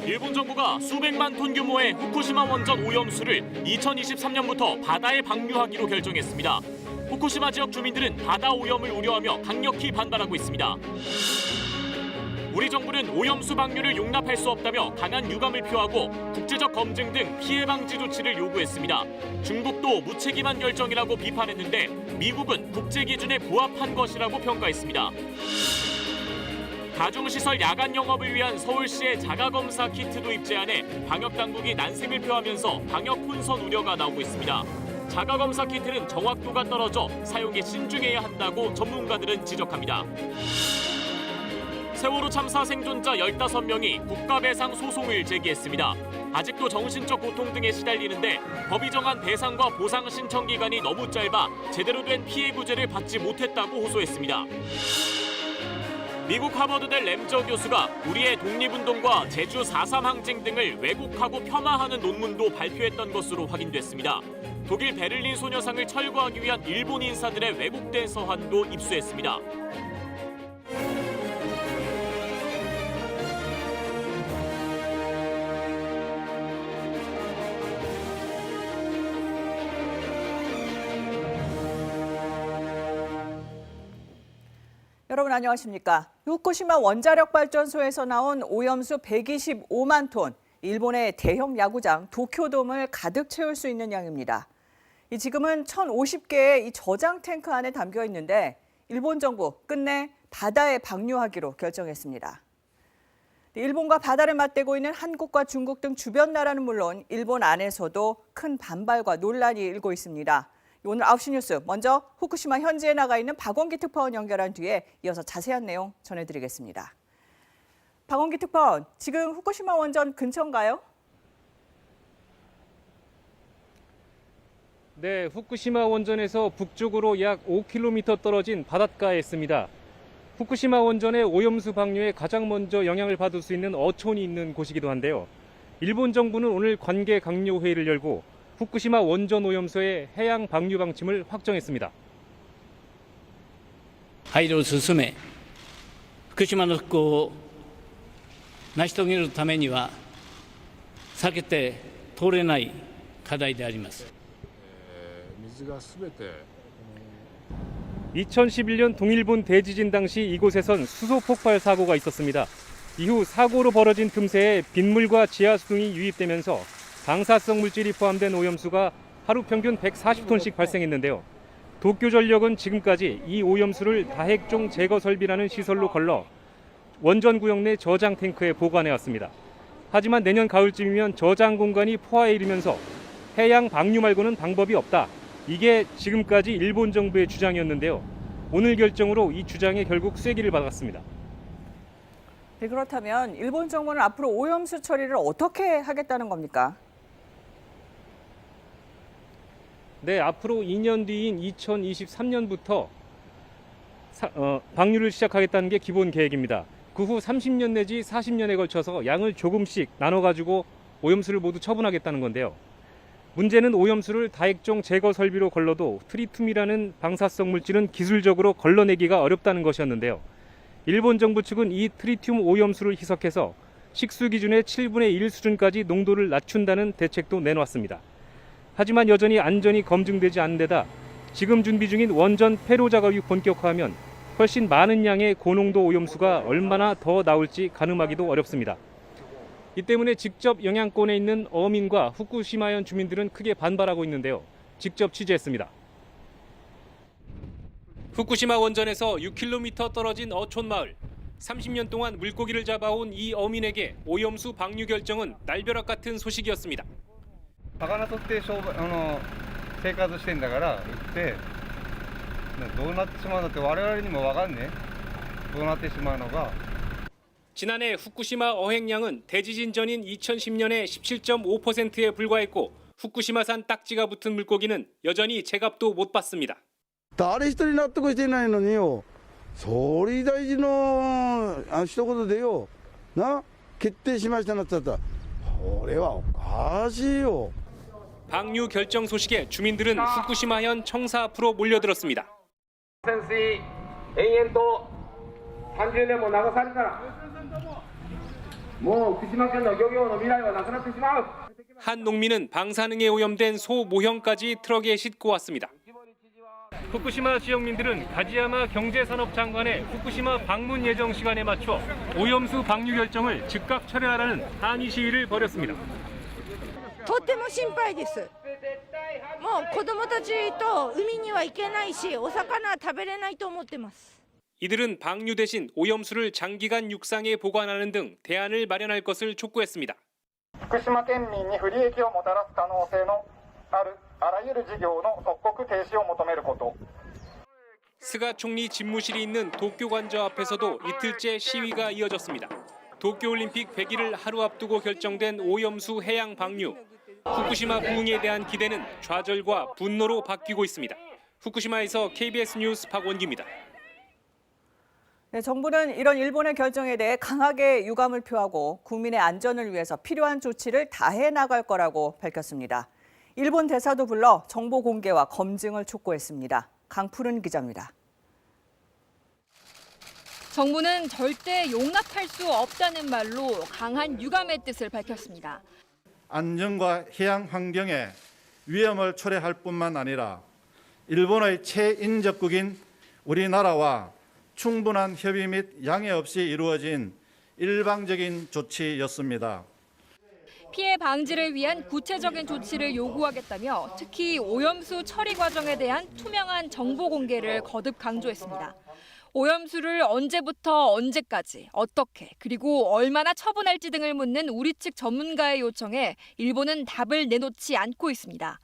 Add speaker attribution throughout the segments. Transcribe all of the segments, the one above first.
Speaker 1: 일본 정부가 수백만 톤 규모의 후쿠시마 원전 오염수를 2023년부터 바다에 방류하기로 결정했습니다. 후쿠시마 지역 주민들은 바다 오염을 우려하며 강력히 반발하고 있습니다. 우리 정부는 오염수 방류를 용납할 수 없다며 강한 유감을 표하고 국제적 검증 등 피해 방지 조치를 요구했습니다. 중국도 무책임한 결정이라고 비판했는데 미국은 국제 기준에 부합한 것이라고 평가했습니다. 다중시설 야간 영업을 위한 서울시의 자가검사 키트 도입 제안에 방역당국이 난색을 표하면서 방역 혼선 우려가 나오고 있습니다. 자가검사 키트는 정확도가 떨어져 사용에 신중해야 한다고 전문가들은 지적합니다. 세월호 참사 생존자 15명이 국가배상 소송을 제기했습니다. 아직도 정신적 고통 등에 시달리는데 법이 정한 배상과 보상 신청 기간이 너무 짧아 제대로 된 피해 구제를 받지 못했다고 호소했습니다. 미국 하버드대 램저 교수가 우리의 독립운동과 제주 4.3 항쟁 등을 왜곡하고 폄하하는 논문도 발표했던 것으로 확인됐습니다. 독일 베를린 소녀상을 철거하기 위한 일본 인사들의 왜곡된 서한도 입수했습니다.
Speaker 2: 여러분 안녕하십니까? 후쿠시마 원자력 발전소에서 나온 오염수 125만 톤, 일본의 대형 야구장 도쿄돔을 가득 채울 수 있는 양입니다. 지금은 1,050개의 이 저장 탱크 안에 담겨 있는데 일본 정부 끝내 바다에 방류하기로 결정했습니다. 일본과 바다를 맞대고 있는 한국과 중국 등 주변 나라는 물론 일본 안에서도 큰 반발과 논란이 일고 있습니다. 오늘 9시 뉴스 먼저 후쿠시마 현지에 나가 있는 박원기 특파원 연결한 뒤에 이어서 자세한 내용 전해드리겠습니다. 박원기 특파원, 지금 후쿠시마 원전 근처인가요?
Speaker 3: 네, 후쿠시마 원전에서 북쪽으로 약 5km 떨어진 바닷가에 있습니다. 후쿠시마 원전의 오염수 방류에 가장 먼저 영향을 받을 수 있는 어촌이 있는 곳이기도 한데요. 일본 정부는 오늘 관계 강요 회의를 열고 후쿠시마 원전 오염수의 해양 방류 방침을 확정했습니다.
Speaker 4: 配慮を進め、福島の復興を成し遂げるためには避けて通れない課題であります。
Speaker 3: 2011년 동일본 대지진 당시 이곳에선 수소 폭발 사고가 있었습니다. 이후 사고로 벌어진 틈새에 빗물과 지하수 등이 유입되면서 방사성 물질이 포함된 오염수가 하루 평균 140톤씩 발생했는데요. 도쿄전력은 지금까지 이 오염수를 다핵종 제거 설비라는 시설로 걸러 원전 구역 내 저장 탱크에 보관해왔습니다. 하지만 내년 가을쯤이면 저장 공간이 포화에 이르면서 해양 방류 말고는 방법이 없다. 이게 지금까지 일본 정부의 주장이었는데요. 오늘 결정으로 이 주장에 결국 쐐기를 박았습니다.
Speaker 2: 네, 그렇다면 일본 정부는 앞으로 오염수 처리를 어떻게 하겠다는 겁니까?
Speaker 3: 네, 앞으로 2년 뒤인 2023년부터 방류를 시작하겠다는 게 기본 계획입니다. 그 후 30년 내지 40년에 걸쳐서 양을 조금씩 나눠가지고 오염수를 모두 처분하겠다는 건데요. 문제는 오염수를 다핵종 제거 설비로 걸러도 트리튬이라는 방사성 물질은 기술적으로 걸러내기가 어렵다는 것이었는데요. 일본 정부 측은 이 트리튬 오염수를 희석해서 식수 기준의 7분의 1 수준까지 농도를 낮춘다는 대책도 내놓았습니다. 하지만 여전히 안전이 검증되지 않는 데다 지금 준비 중인 원전 폐로 작업이 본격화하면 훨씬 많은 양의 고농도 오염수가 얼마나 더 나올지 가늠하기도 어렵습니다. 이 때문에 직접 영향권에 있는 어민과 후쿠시마현 주민들은 크게 반발하고 있는데요. 직접 취재했습니다. 후쿠시마 원전에서 6km 떨어진 어촌 마을. 30년 동안 물고기를 잡아온 이 어민에게 오염수 방류 결정은 날벼락 같은 소식이었습니다.
Speaker 5: 魚取って生活してんだから行ってどうなってしまうんだって我々にも分かんねえどうなってしまうのか
Speaker 3: 지난해 후쿠시마 어획량은 대지진 전인 2010년의 17.5%에 불과했고 후쿠시마산 딱지가 붙은 물고기는 여전히 제값도 못 받습니다.
Speaker 6: 誰一人納得していないのによ総理大臣の一言でよな決定しましたなっちゃったこれはおかしいよ
Speaker 3: 방류 결정 소식에 주민들은 후쿠시마현 청사 앞으로 몰려들었습니다.
Speaker 7: 30年も流されたらもう福島県の漁業の未来はなくなってしまう。
Speaker 3: 한 농민은 방사능에 오염된 소 모형까지 트럭에 싣고 왔습니다. 후쿠시마 지역민들은 가지야마 경제산업장관의 후쿠시마 방문 예정 시간에 맞춰 오염수 방류 결정을 즉각 철회하라는 항의 시위를 벌였습니다.
Speaker 8: とっても心配です。もう子供たちと海には行けないし、お魚は食べれないと思ってます。
Speaker 3: 이들은 방류 대신 오염수를 장기간 육상에 보관하는 등 대안을 마련할 것을 촉구했습니다.
Speaker 9: 福島県民に不利益をもたらす可能性のあるあらゆる事業の即刻停止を求めること。
Speaker 3: 스가 총리 집무실이 있는 도쿄관저 앞에서도 이틀째 시위가 이어졌습니다. 도쿄올림픽 100일을 하루 앞두고 결정된 오염수 해양 방류. 후쿠시마 부흥에 대한 기대는 좌절과 분노로 바뀌고 있습니다. 후쿠시마에서 KBS 뉴스 박원기입니다.
Speaker 2: 네, 정부는 이런 일본의 결정에 대해 강하게 유감을 표하고 국민의 안전을 위해서 필요한 조치를 다해 나갈 거라고 밝혔습니다. 일본 대사도 불러 정보 공개와 검증을 촉구했습니다. 강푸른 기자입니다.
Speaker 10: 정부는 절대 용납할 수 없다는 말로 강한 유감의 뜻을 밝혔습니다.
Speaker 11: 안전과 해양 환경에 위험을 초래할 뿐만 아니라 일본의 최인접국인 우리나라와 충분한 협의 및 양해 없이 이루어진 일방적인 조치였습니다.
Speaker 10: 피해 방지를 위한 구체적인 조치를 요구하겠다며 특히 오염수 처리 과정에 대한 투명한 정보 공개를 거듭 강조했습니다. 오염수를 언제부터 언제까지 어떻게 그리고 얼마나 처분할지 등을 묻는 우리 측 전문가의 요청에 일본은 답을 내놓지 않고 있습니다.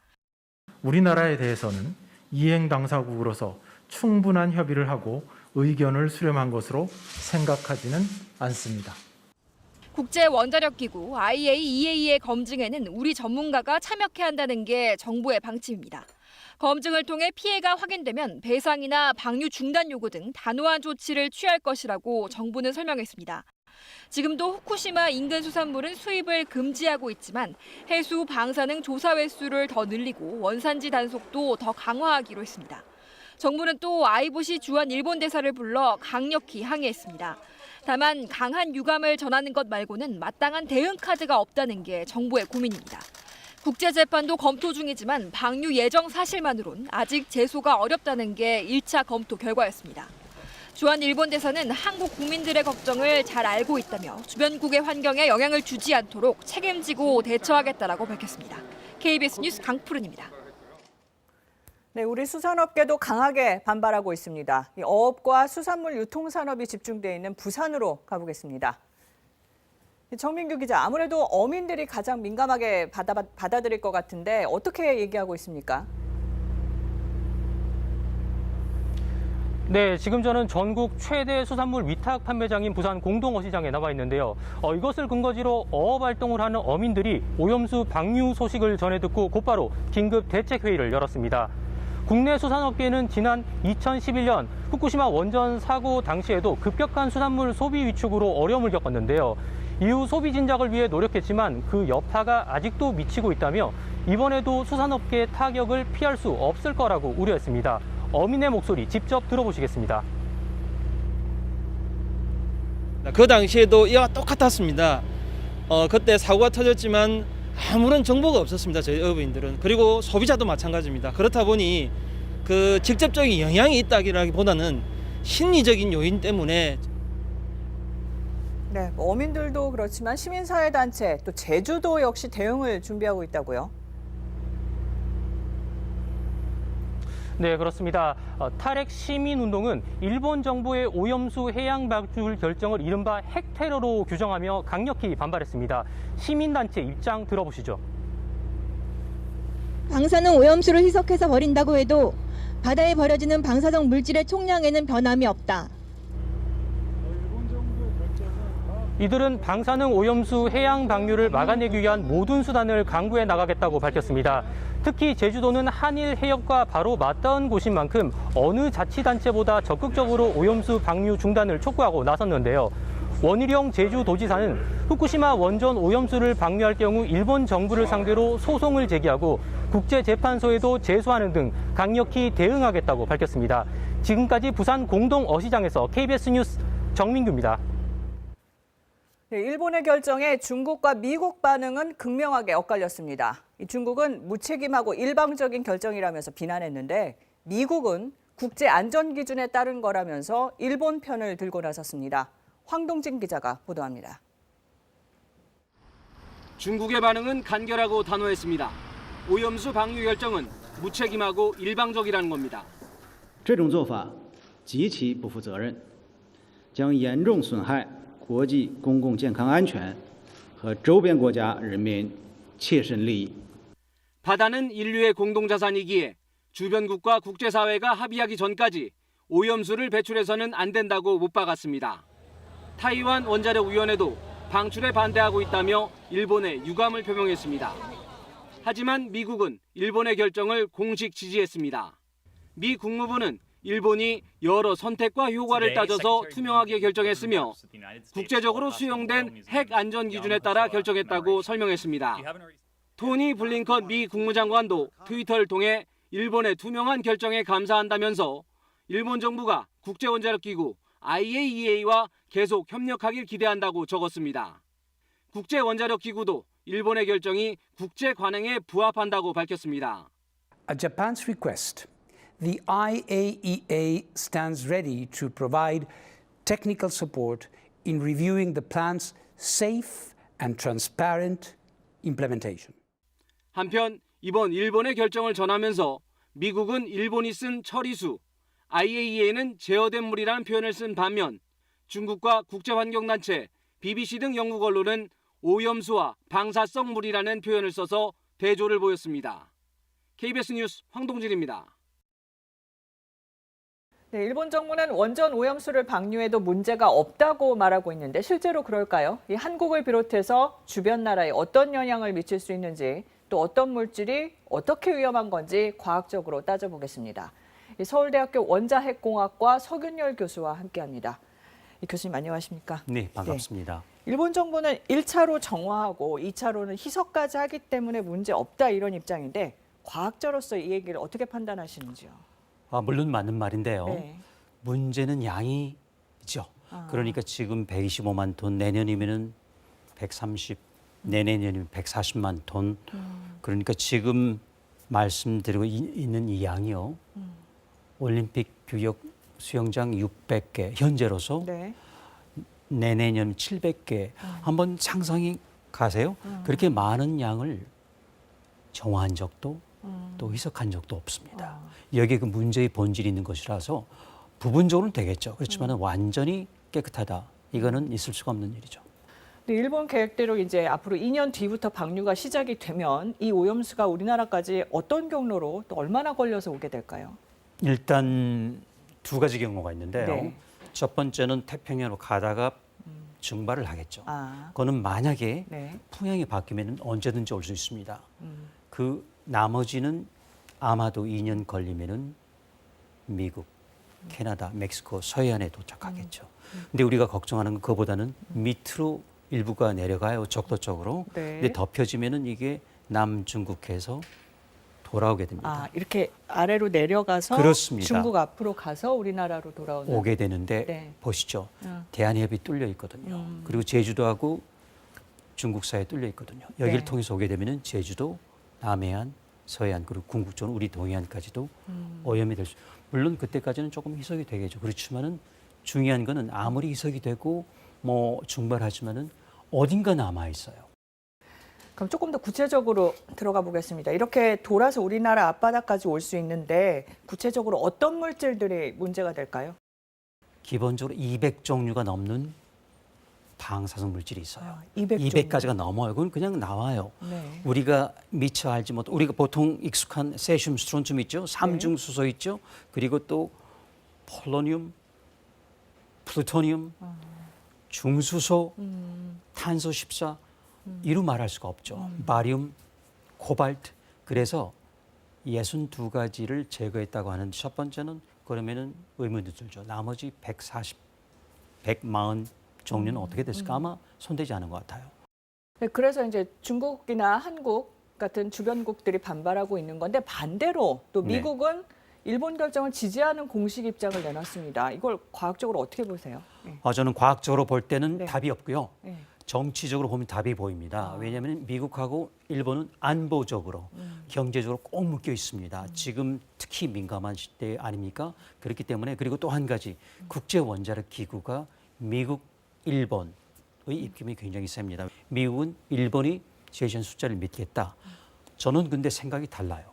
Speaker 12: 우리나라에 대해서는 이행 당사국으로서 충분한 협의를 하고 의견을 수렴한 것으로 생각하지는 않습니다.
Speaker 10: 국제원자력기구 IAEA의 검증에는 우리 전문가가 참여해야 한다는 게 정부의 방침입니다. 검증을 통해 피해가 확인되면 배상이나 방류 중단 요구 등 단호한 조치를 취할 것이라고 정부는 설명했습니다. 지금도 후쿠시마 인근 수산물은 수입을 금지하고 있지만 해수 방사능 조사 횟수를 더 늘리고 원산지 단속도 더 강화하기로 했습니다. 정부는 또 아이보시 주한 일본 대사를 불러 강력히 항의했습니다. 다만 강한 유감을 전하는 것 말고는 마땅한 대응 카드가 없다는 게 정부의 고민입니다. 국제재판도 검토 중이지만 방류 예정 사실만으론 아직 제소가 어렵다는 게 1차 검토 결과였습니다. 주한 일본 대사는 한국 국민들의 걱정을 잘 알고 있다며 주변국의 환경에 영향을 주지 않도록 책임지고 대처하겠다라고 밝혔습니다. KBS 뉴스 강푸른입니다.
Speaker 2: 네, 우리 수산업계도 강하게 반발하고 있습니다. 이 어업과 수산물 유통산업이 집중되어 있는 부산으로 가보겠습니다. 정민규 기자, 아무래도 어민들이 가장 민감하게 받아들일 것 같은데 어떻게 얘기하고 있습니까?
Speaker 3: 네, 지금 저는 전국 최대 수산물 위탁 판매장인 부산 공동어시장에 나와 있는데요. 이것을 근거지로 어업 활동을 하는 어민들이 오염수 방류 소식을 전해 듣고 곧바로 긴급 대책회의를 열었습니다. 국내 수산업계는 지난 2011년 후쿠시마 원전 사고 당시에도 급격한 수산물 소비 위축으로 어려움을 겪었는데요. 이후 소비 진작을 위해 노력했지만 그 여파가 아직도 미치고 있다며 이번에도 수산업계의 타격을 피할 수 없을 거라고 우려했습니다. 어민의 목소리 직접 들어보시겠습니다.
Speaker 13: 그 당시에도 이와 똑같았습니다. 그때 사고가 터졌지만 아무런 정보가 없었습니다. 저희 어부인들은. 그리고 소비자도 마찬가지입니다. 그렇다 보니 그 직접적인 영향이 있다기보다는 심리적인 요인 때문에.
Speaker 2: 네, 어민들도 그렇지만 시민사회단체 또 제주도 역시 대응을 준비하고 있다고요.
Speaker 3: 네, 그렇습니다. 탈핵 시민운동은 일본 정부의 오염수 해양 방출 결정을 이른바 핵테러로 규정하며 강력히 반발했습니다. 시민단체 입장 들어보시죠.
Speaker 14: 방사능 오염수를 희석해서 버린다고 해도 바다에 버려지는 방사성 물질의 총량에는 변함이 없다.
Speaker 3: 이들은 방사능 오염수 해양 방류를 막아내기 위한 모든 수단을 강구해 나가겠다고 밝혔습니다. 특히 제주도는 한일 해협과 바로 맞닿은 곳인 만큼 어느 자치단체보다 적극적으로 오염수 방류 중단을 촉구하고 나섰는데요. 원희룡 제주도지사는 후쿠시마 원전 오염수를 방류할 경우 일본 정부를 상대로 소송을 제기하고 국제재판소에도 제소하는 등 강력히 대응하겠다고 밝혔습니다. 지금까지 부산 공동어시장에서 KBS 뉴스
Speaker 15: 정민규입니다.
Speaker 2: 네, 일본의 결정에 중국과 미국 반응은 극명하게 엇갈렸습니다. 중국은 무책임하고 일방적인 결정이라면서 비난했는데 미국은 국제 안전 기준에 따른 거라면서 일본 편을 들고 나섰습니다. 황동진 기자가 보도합니다.
Speaker 16: 중국의 반응은 간결하고 단호했습니다. 오염수 방류 결정은 무책임하고 일방적이라는 겁니다.
Speaker 17: 这种做法极其不负责任，将严重损害国际公共健康安全和周边国家人民切身利益。
Speaker 16: 바다는 인류의 공동자산이기에 주변국과 국제사회가 합의하기 전까지 오염수를 배출해서는 안 된다고 못 박았습니다. 타이완 원자력위원회도 방출에 반대하고 있다며 일본에 유감을 표명했습니다. 하지만 미국은 일본의 결정을 공식 지지했습니다. 미 국무부는 일본이 여러 선택과 효과를 따져서 투명하게 결정했으며 국제적으로 수용된 핵 안전 기준에 따라 결정했다고 설명했습니다. 토니 블링컨 미 국무장관도 트위터를 통해 일본의 투명한 결정에 감사한다면서 일본 정부가 국제원자력기구 IAEA와 계속 협력하길 기대한다고 적었습니다. 국제원자력기구도 일본의 결정이 국제 관행에 부합한다고 밝혔습니다.
Speaker 18: At Japan's request, the IAEA stands ready to provide technical support in reviewing the plan's safe and transparent implementation.
Speaker 16: 한편 이번 일본의 결정을 전하면서 미국은 일본이 쓴 처리수, IAEA는 제어된 물이라는 표현을 쓴 반면 중국과 국제환경단체, BBC 등 영국 언론은 오염수와 방사성 물이라는 표현을 써서 대조를 보였습니다. KBS 뉴스 황동진입니다.
Speaker 2: 네, 일본 정부는 원전 오염수를 방류해도 문제가 없다고 말하고 있는데 실제로 그럴까요? 이 한국을 비롯해서 주변 나라에 어떤 영향을 미칠 수 있는지 또 어떤 물질이 어떻게 위험한 건지 과학적으로 따져보겠습니다. 서울대학교 원자핵공학과 서균열 교수와 함께합니다. 교수님 안녕하십니까?
Speaker 19: 네, 반갑습니다.
Speaker 2: 네. 일본 정부는 1차로 정화하고 2차로는 희석까지 하기 때문에 문제 없다 이런 입장인데 과학자로서 이 얘기를 어떻게 판단하시는지요?
Speaker 19: 물론 맞는 말인데요.
Speaker 2: 네.
Speaker 19: 문제는 양이죠. 그러니까 지금 125만 톤, 내년이면은 130, 내년이면 140만 톤. 그러니까 지금 말씀드리고 있는 이 양이요. 올림픽 규격 수영장 600개 현재로서
Speaker 2: 네.
Speaker 19: 내년 700개 한번 상상이 가세요. 그렇게 많은 양을 정화한 적도 또 희석한 적도 없습니다. 여기에 그 문제의 본질이 있는 것이라서 부분적으로는 되겠죠. 그렇지만 완전히 깨끗하다. 이거는 있을 수가 없는 일이죠.
Speaker 2: 네, 일본 계획대로 이제 앞으로 2년 뒤부터 방류가 시작이 되면 이 오염수가 우리나라까지 어떤 경로로 또 얼마나 걸려서 오게 될까요?
Speaker 19: 일단 두 가지 경로가 있는데요.
Speaker 2: 네.
Speaker 19: 첫 번째는 태평양으로 가다가 증발을 하겠죠. 그거는 만약에
Speaker 2: 네.
Speaker 19: 풍향이 바뀌면 언제든지 올 수 있습니다. 그 나머지는 아마도 2년 걸리면은 미국, 캐나다, 멕시코, 서해안에 도착하겠죠. 근데 우리가 걱정하는 건 그거보다는 밑으로 일부가 내려가요, 적도 쪽으로.
Speaker 2: 네.
Speaker 19: 근데 덮여지면은 이게 남중국해에서 돌아오게 됩니다.
Speaker 2: 이렇게 아래로 내려가서
Speaker 19: 그렇습니다.
Speaker 2: 중국 앞으로 가서 우리나라로 돌아오는.
Speaker 19: 오게 되는데
Speaker 2: 네.
Speaker 19: 보시죠. 대한해협이 뚫려 있거든요. 그리고 제주도하고 중국 사이에 뚫려 있거든요. 여기를
Speaker 2: 네.
Speaker 19: 통해서 오게 되면은 제주도, 남해안, 서해안 그리고 궁극적으로 우리 동해안까지도 오염이 될 수. 물론 그때까지는 조금 희석이 되겠죠. 그렇지만은 중요한 거는 아무리 희석이 되고 뭐 증발하지만은 어딘가 남아 있어요.
Speaker 2: 그럼 조금 더 구체적으로 들어가 보겠습니다. 이렇게 돌아서 우리나라 앞바다까지 올 수 있는데 구체적으로 어떤 물질들이 문제가 될까요?
Speaker 19: 기본적으로 200종류가 넘는 방사성 물질이 있어요.
Speaker 2: 200가지가
Speaker 19: 넘어요. 그건 그냥 나와요.
Speaker 2: 네.
Speaker 19: 우리가 미처 알지 못, 우리가 보통 익숙한 세슘, 스트론튬 있죠. 삼중수소 있죠. 그리고 또 폴로늄, 플루토늄, 중수소, 탄소 14 이루 말할 수가 없죠. 바리움, 코발트. 그래서 62가지를 제거했다고 하는 첫 번째는 그러면은 의문이 들죠. 나머지 140 종류는 어떻게 됐을까? 아마 손대지 않은 것 같아요.
Speaker 2: 네, 그래서 이제 중국이나 한국 같은 주변국들이 반발하고 있는 건데 반대로 또 미국은 일본 결정을 지지하는 공식 입장을 내놨습니다. 이걸 과학적으로 어떻게 보세요?
Speaker 19: 저는 과학적으로 볼 때는 답이 없고요.
Speaker 2: 네.
Speaker 19: 정치적으로 보면 답이 보입니다. 왜냐하면 미국하고 일본은 안보적으로, 경제적으로 꼭 묶여 있습니다. 지금 특히 민감한 시대 아닙니까? 그렇기 때문에 그리고 또 한 가지 국제 원자력 기구가 미국, 일본의 입김이 굉장히 셉니다. 미국은 일본이 제시한 숫자를 믿겠다. 저는 근데 생각이 달라요.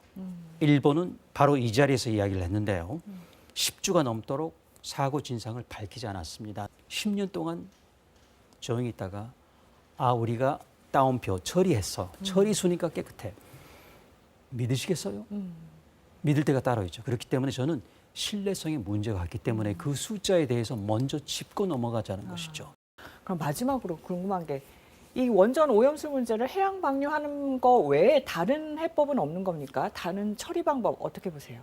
Speaker 19: 일본은 바로 이 자리에서 이야기를 했는데요. 10주가 넘도록 사고 진상을 밝히지 않았습니다. 10년 동안 조용히 있다가 우리가 따옴표 처리했어. 처리 순위가 깨끗해. 믿으시겠어요? 믿을 때가 따로 있죠. 그렇기 때문에 저는 신뢰성에 문제가 있기 때문에 그 숫자에 대해서 먼저 짚고 넘어가자는 것이죠.
Speaker 2: 그럼 마지막으로 궁금한 게 이 원전 오염수 문제를 해양 방류하는 거 외에 다른 해법은 없는 겁니까? 다른 처리 방법 어떻게 보세요?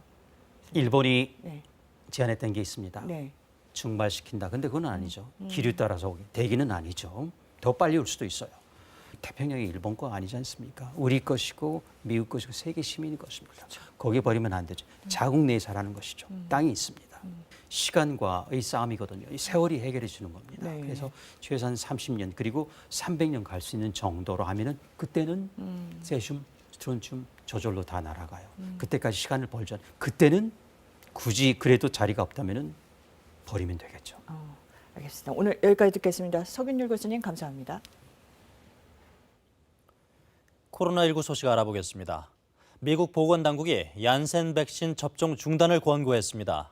Speaker 19: 일본이
Speaker 2: 네.
Speaker 19: 제안했던 게 있습니다.
Speaker 2: 네.
Speaker 19: 증발시킨다. 근데 그건 아니죠. 기류 따라서 오게. 대기는 아니죠. 더 빨리 올 수도 있어요. 태평양이 일본 거 아니지 않습니까? 우리 것이고 미국 것이고 세계 시민의 것입니다. 거기에 버리면 안 되죠. 자국 내에 잘하는 것이죠. 땅이 있습니다. 시간과의 싸움이거든요. 이 세월이 해결해 주는 겁니다.
Speaker 2: 네.
Speaker 19: 그래서 최소한 30년 그리고 300년 갈 수 있는 정도로 하면은 그때는 세슘, 스트론튬 저절로 다 날아가요. 그때까지 시간을 벌죠. 그때는 굳이 그래도 자리가 없다면은 버리면 되겠죠.
Speaker 2: 알겠습니다. 오늘 여기까지 듣겠습니다. 서균율 교수님 감사합니다.
Speaker 15: 코로나19 소식 알아보겠습니다. 미국 보건당국이 얀센 백신 접종 중단을 권고했습니다.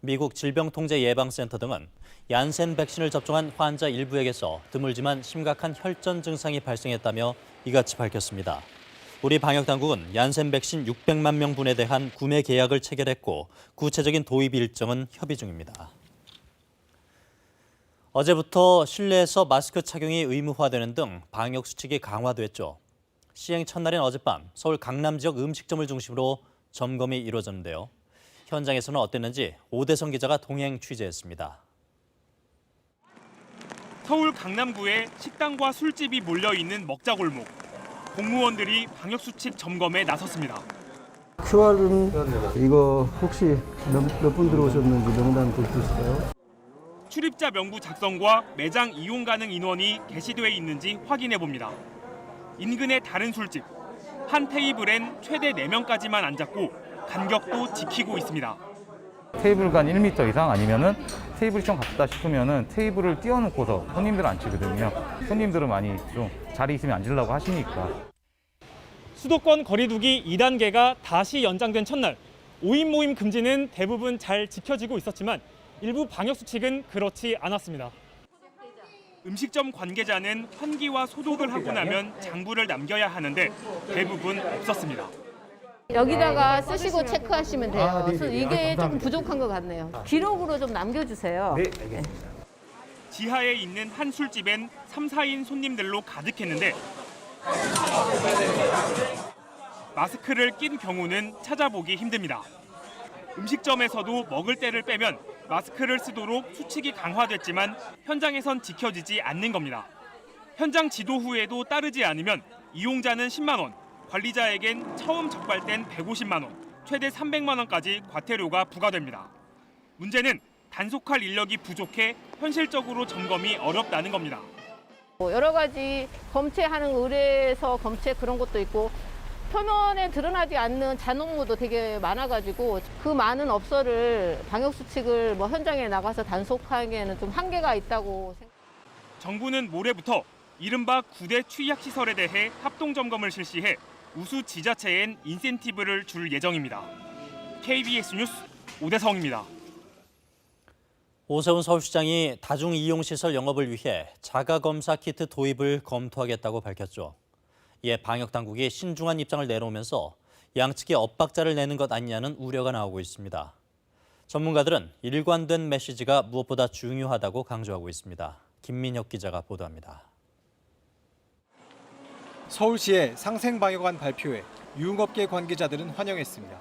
Speaker 15: 미국 질병통제예방센터 등은 얀센 백신을 접종한 환자 일부에게서 드물지만 심각한 혈전 증상이 발생했다며 이같이 밝혔습니다. 우리 방역당국은 얀센 백신 600만 명분에 대한 구매 계약을 체결했고 구체적인 도입 일정은 협의 중입니다. 어제부터 실내에서 마스크 착용이 의무화되는 등 방역 수칙이 강화됐죠. 시행 첫날인 어젯밤 서울 강남 지역 음식점을 중심으로 점검이 이루어졌는데요. 현장에서는 어땠는지 오대성 기자가 동행 취재했습니다.
Speaker 20: 서울 강남구에 식당과 술집이 몰려있는 먹자골목. 공무원들이 방역수칙 점검에 나섰습니다.
Speaker 21: QR은 이거 혹시 몇 분 들어오셨는지 명단 볼 수 있을까요?
Speaker 20: 출입자 명부 작성과 매장 이용 가능 인원이 게시되어 있는지 확인해 봅니다. 인근의 다른 술집. 한 테이블엔 최대 4명까지만 앉았고 간격도 지키고 있습니다.
Speaker 22: 테이블 간 1m 이상 아니면은 테이블이 좀 갔다 싶으면은 테이블을 띄워놓고서 손님들 앉히거든요. 손님들은 많이 좀 자리 있으면 앉으려고 하시니까.
Speaker 20: 수도권 거리두기 2단계가 다시 연장된 첫날 5인 모임 금지는 대부분 잘 지켜지고 있었지만 일부 방역 수칙은 그렇지 않았습니다. 음식점 관계자는 환기와 소독을 하고 나면 장부를 남겨야 하는데 대부분 없었습니다.
Speaker 23: 여기다가 쓰시고 체크하시면 돼요. 그래서 이게
Speaker 20: 감사합니다.
Speaker 23: 조금 부족한 것 같네요. 기록으로 좀 남겨주세요.
Speaker 20: 네, 알겠습니다. 지하에 있는 한 술집엔 3, 4인 손님들로 가득했는데 마스크를 낀 경우는 찾아보기 힘듭니다. 음식점에서도 먹을 때를 빼면 마스크를 쓰도록 수칙이 강화됐지만 현장에선 지켜지지 않는 겁니다. 현장 지도 후에도 따르지 않으면 이용자는 10만 원, 관리자에겐 처음 적발된 150만 원, 최대 300만 원까지 과태료가 부과됩니다. 문제는 단속할 인력이 부족해 현실적으로 점검이 어렵다는 겁니다.
Speaker 23: 여러 가지 검체하는 의뢰에서 검체 그런 것도 있고 표면에 드러나지 않는 잔혹물도 되게 많아가지고 그 많은 업소를 방역수칙을 현장에 나가서 단속하기에는 좀 한계가 있다고 생각합니다.
Speaker 20: 정부는 모레부터 이른바 9대 취약시설에 대해 합동점검을 실시해 우수 지자체엔 인센티브를 줄 예정입니다. KBS 뉴스 오대성입니다.
Speaker 15: 오세훈 서울시장이 다중이용시설 영업을 위해 자가검사 키트 도입을 검토하겠다고 밝혔죠. 이에 방역당국이 신중한 입장을 내놓으면서 양측이 엇박자를 내는 것 아니냐는 우려가 나오고 있습니다. 전문가들은 일관된 메시지가 무엇보다 중요하다고 강조하고 있습니다. 김민혁 기자가 보도합니다.
Speaker 24: 서울시의 상생방역안 발표에 유흥업계 관계자들은 환영했습니다.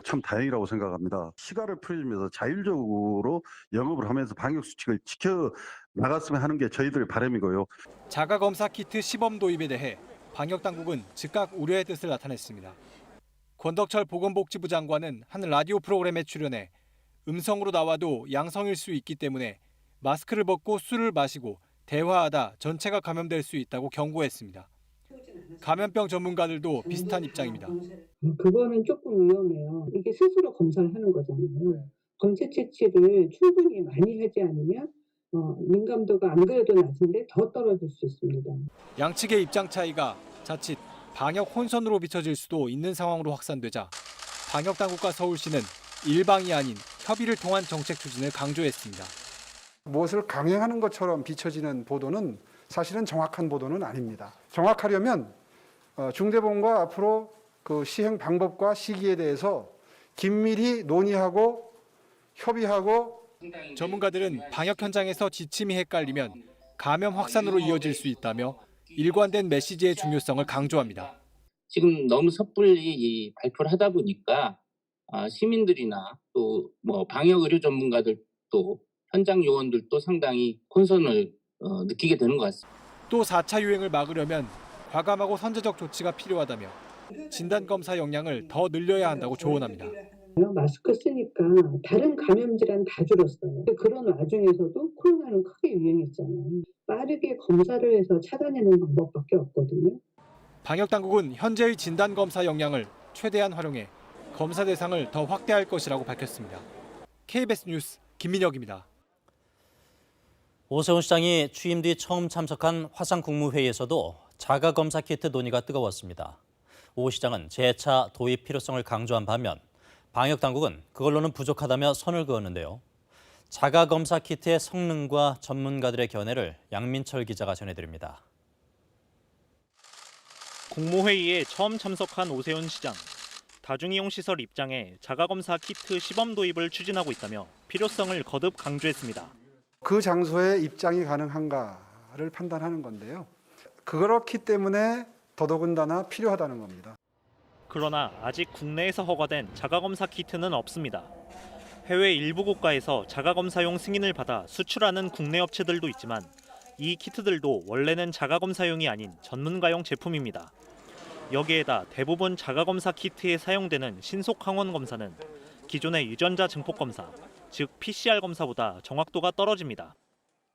Speaker 25: 참 다행이라고 생각합니다. 시가를 풀리면서 자율적으로 영업을 하면서 방역수칙을 지켜 나갔으면 하는 게 저희들의 바람이고요.
Speaker 24: 자가검사 키트 시범 도입에 대해 방역당국은 즉각 우려의 뜻을 나타냈습니다. 권덕철 보건복지부 장관은 한 라디오 프로그램에 출연해 음성으로 나와도 양성일 수 있기 때문에 마스크를 벗고 술을 마시고 대화하다 전체가 감염될 수 있다고 경고했습니다. 감염병 전문가들도 비슷한 입장입니다.
Speaker 1: 그거는 조금 위험해요. 이게 스스로 검사를 하는 거잖아요. 검체 채취를 충분히 많이 하지 않으면 민감도가 안 그래도 낮은데 더 떨어질 수 있습니다.
Speaker 24: 양측의 입장 차이가 자칫 방역 혼선으로 비춰질 수도 있는 상황으로 확산되자 방역당국과 서울시는 일방이 아닌 협의를 통한 정책 추진을 강조했습니다.
Speaker 4: 무엇을 강행하는 것처럼 비춰지는 보도는 사실은 정확한 보도는 아닙니다. 정확하려면 중대본과 앞으로 그 시행 방법과 시기에 대해서 긴밀히 논의하고 협의하고.
Speaker 24: 전문가들은 방역 현장에서 지침이 헷갈리면 감염 확산으로 이어질 수 있다며 일관된 메시지의 중요성을 강조합니다.
Speaker 5: 지금 너무 섣불리 발표를 하다 보니까 시민들이나 또 방역 의료 전문가들도 현장 요원들도 상당히 혼선을 느끼게 되는 것 같습니다.
Speaker 24: 또 4차 유행을 막으려면 과감하고 선제적 조치가 필요하다며 진단검사 역량을 더 늘려야 한다고 조언합니다.
Speaker 1: 마스크 쓰니까 다른 감염 질환 다 줄었어요. 그런 와중에서도 코로나는 크게 유행했잖아요. 빠르게 검사를 해서 찾아내는 방법밖에 없거든요.
Speaker 24: 방역당국은 현재의 진단검사 역량을 최대한 활용해 검사 대상을 더 확대할 것이라고 밝혔습니다. KBS 뉴스 김민혁입니다.
Speaker 15: 오세훈 시장이 취임 뒤 처음 참석한 화상국무회의에서도 자가검사 키트 논의가 뜨거웠습니다. 오 시장은 재차 도입 필요성을 강조한 반면 방역당국은 그걸로는 부족하다며 선을 그었는데요. 자가검사 키트의 성능과 전문가들의 견해를 양민철 기자가 전해드립니다.
Speaker 20: 국무회의에 처음 참석한 오세훈 시장. 다중이용시설 입장에 자가검사 키트 시범 도입을 추진하고 있다며 필요성을 거듭 강조했습니다.
Speaker 4: 그 장소에 입장이 가능한가를 판단하는 건데요. 그렇기 때문에 더더군다나 필요하다는 겁니다.
Speaker 20: 그러나 아직 국내에서 허가된 자가검사 키트는 없습니다. 해외 일부 국가에서 자가검사용 승인을 받아 수출하는 국내 업체들도 있지만 이 키트들도 원래는 자가검사용이 아닌 전문가용 제품입니다. 여기에다 대부분 자가검사 키트에 사용되는 신속항원 검사는 기존의 유전자 증폭 검사, 즉 PCR 검사보다 정확도가 떨어집니다.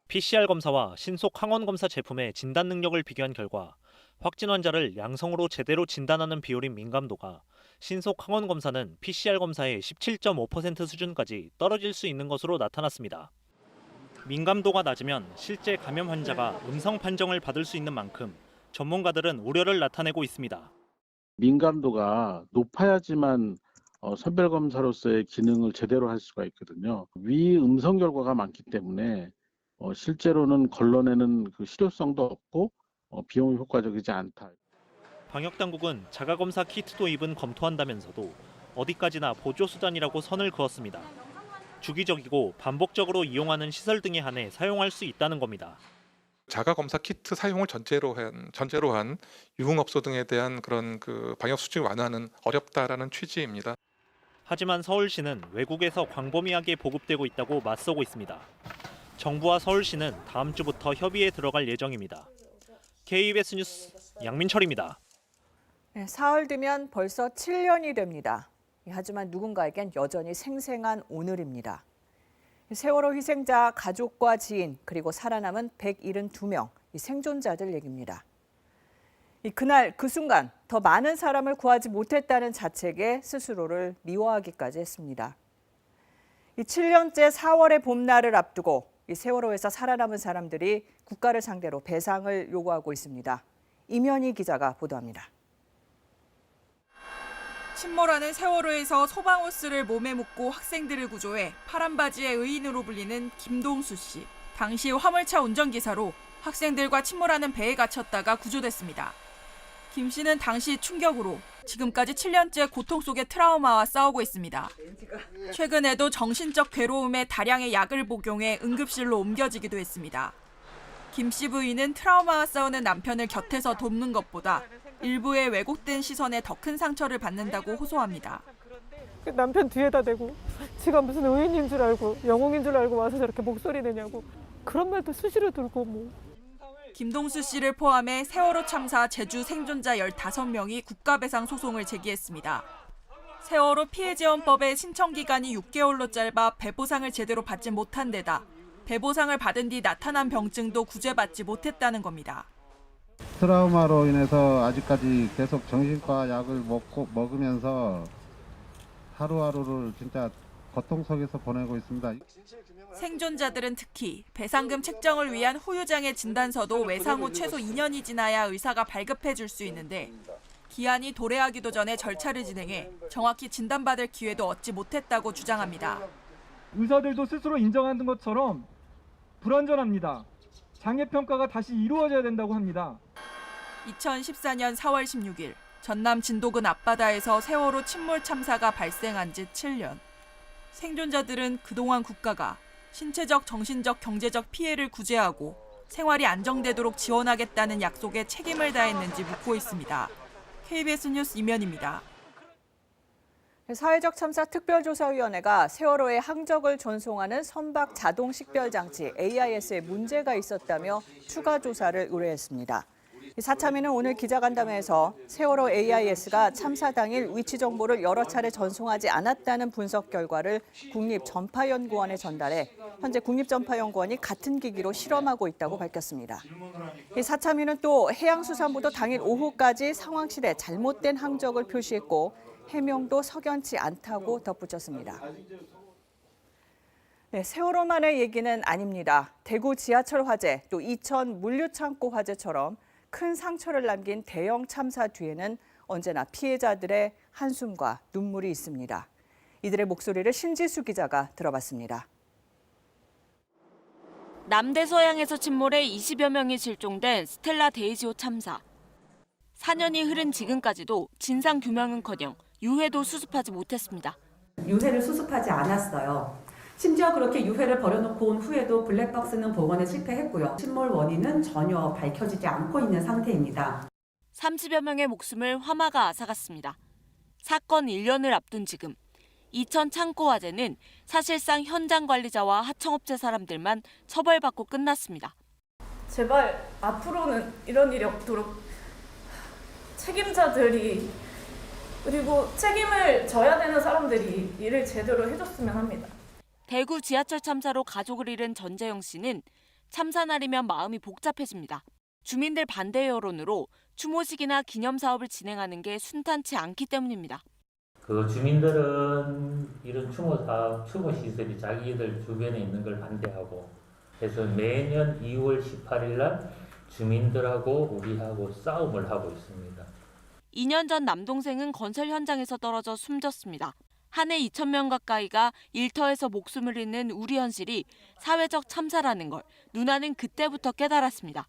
Speaker 20: PCR 검사와 신속항원 검사 제품의 진단 능력을 비교한 결과 확진 환자를 양성으로 제대로 진단하는 비율인 민감도가 신속항원 검사는 PCR 검사의 17.5% 수준까지 떨어질 수 있는 것으로 나타났습니다. 민감도가 낮으면 실제 감염 환자가 음성 판정을 받을 수 있는 만큼 전문가들은 우려를 나타내고 있습니다.
Speaker 6: 민감도가 높아야지만 선별검사로서의 기능을 제대로 할 수가 있거든요. 위 음성 결과가 많기 때문에 실제로는 걸러내는 그 실효성도 없고 비용 효과적이지 않다.
Speaker 20: 방역당국은 자가검사 키트 도입은 검토한다면서도 어디까지나 보조수단이라고 선을 그었습니다. 주기적이고 반복적으로 이용하는 시설 등에 한해 사용할 수 있다는 겁니다.
Speaker 7: 자가검사 키트 사용을 전제로 한 유흥업소 등에 대한 그런 방역 수칙을 완화하는 어렵다라는 취지입니다.
Speaker 20: 하지만 서울시는 외국에서 광범위하게 보급되고 있다고 맞서고 있습니다. 정부와 서울시는 다음 주부터 협의에 들어갈 예정입니다. KBS 뉴스 양민철입니다.
Speaker 2: 네, 사흘 뒤면 벌써 7년이 됩니다. 하지만 누군가에겐 여전히 생생한 오늘입니다. 세월호 희생자 가족과 지인 그리고 살아남은 172명 생존자들 얘기입니다. 그날 그 순간 더 많은 사람을 구하지 못했다는 자책에 스스로를 미워하기까지 했습니다. 7년째 4월의 봄날을 앞두고 세월호에서 살아남은 사람들이 국가를 상대로 배상을 요구하고 있습니다. 임현희 기자가 보도합니다.
Speaker 26: 침몰하는 세월호에서 소방호스를 몸에 묶고 학생들을 구조해 파란 바지의 의인으로 불리는 김동수 씨. 당시 화물차 운전기사로 학생들과 침몰하는 배에 갇혔다가 구조됐습니다. 김 씨는 당시 충격으로 지금까지 7년째 고통 속의 트라우마와 싸우고 있습니다. 최근에도 정신적 괴로움에 다량의 약을 복용해 응급실로 옮겨지기도 했습니다. 김 씨 부인은 트라우마와 싸우는 남편을 곁에서 돕는 것보다 일부의 왜곡된 시선에 더 큰 상처를 받는다고 호소합니다.
Speaker 27: 남편 뒤에다 대고 지가 무슨 의인인 줄 알고 영웅인 줄 알고 와서 저렇게 목소리 내냐고 그런 말도 수시로 들고 뭐.
Speaker 26: 김동수 씨를 포함해 세월호 참사 제주 생존자 15명이 국가배상 소송을 제기했습니다. 세월호 피해지원법의 신청 기간이 6개월로 짧아 배보상을 제대로 받지 못한 데다 대보상을 받은 뒤 나타난 병증도 구제받지 못했다는 겁니다.
Speaker 8: 트라우마로 인해서 아직까지 계속 정신과 약을 먹으면서 하루하루를 진짜 고통 속에서 보내고 있습니다.
Speaker 26: 생존자들은 특히 배상금 책정을 위한 후유장애 진단서도 외상 후 최소 2년이 지나야 의사가 발급해 줄 수 있는데 기한이 도래하기도 전에 절차를 진행해 정확히 진단받을 기회도 얻지 못했다고 주장합니다.
Speaker 9: 의사들도 스스로 인정하는 것처럼 불완전합니다. 장애평가가 다시 이루어져야 된다고 합니다.
Speaker 26: 2014년 4월 16일 전남 진도군 앞바다에서 세월호 침몰 참사가 발생한 지 7년. 생존자들은 그동안 국가가 신체적, 정신적, 경제적 피해를 구제하고 생활이 안정되도록 지원하겠다는 약속에 책임을 다했는지 묻고 있습니다. KBS 뉴스 이면입니다.
Speaker 2: 사회적 참사 특별조사위원회가 세월호의 항적을 전송하는 선박 자동 식별 장치 AIS에 문제가 있었다며 추가 조사를 의뢰했습니다. 사참위는 오늘 기자간담회에서 세월호 AIS가 참사 당일 위치 정보를 여러 차례 전송하지 않았다는 분석 결과를 국립전파연구원에 전달해 현재 국립전파연구원이 같은 기기로 실험하고 있다고 밝혔습니다. 사참위는 또 해양수산부도 당일 오후까지 상황실에 잘못된 항적을 표시했고 해명도 석연치 않다고 덧붙였습니다. 네, 세월호만의 얘기는 아닙니다. 대구 지하철 화재, 또 이천 물류창고 화재처럼 큰 상처를 남긴 대형 참사 뒤에는 언제나 피해자들의 한숨과 눈물이 있습니다. 이들의 목소리를 신지수 기자가 들어봤습니다.
Speaker 10: 남대서양에서 침몰해 20여 명이 실종된 스텔라 데이지호 참사. 4년이 흐른 지금까지도 진상 규명은커녕 유해도 수습하지 못했습니다.
Speaker 11: 유해를 수습하지 않았어요. 심지어 그렇게 유해를 버려놓고 온 후에도 블랙박스는 복원에 실패했고요. 침몰 원인은 전혀 밝혀지지 않고 있는 상태입니다.
Speaker 10: 30여 명의 목숨을 화마가 앗아갔습니다. 사건 1년을 앞둔 지금 이천 창고 화재는 사실상 현장 관리자와 하청업체 사람들만 처벌받고 끝났습니다.
Speaker 27: 제발 앞으로는 이런 일이 없도록 책임자들이 그리고 책임을 져야 되는 사람들이 일을 제대로 해줬으면 합니다.
Speaker 10: 대구 지하철 참사로 가족을 잃은 전재영 씨는 참사 날이면 마음이 복잡해집니다. 주민들 반대 여론으로 추모식이나 기념사업을 진행하는 게 순탄치 않기 때문입니다.
Speaker 12: 그 주민들은 이런 추모사업, 추모시설이 자기들 주변에 있는 걸 반대하고 그래서 매년 2월 18일 날 주민들하고 우리하고 싸움을 하고 있습니다.
Speaker 10: 2년 전 남동생은 건설 현장에서 떨어져 숨졌습니다. 한 해 2,000명 가까이가 일터에서 목숨을 잃는 우리 현실이 사회적 참사라는 걸 누나는 그때부터 깨달았습니다.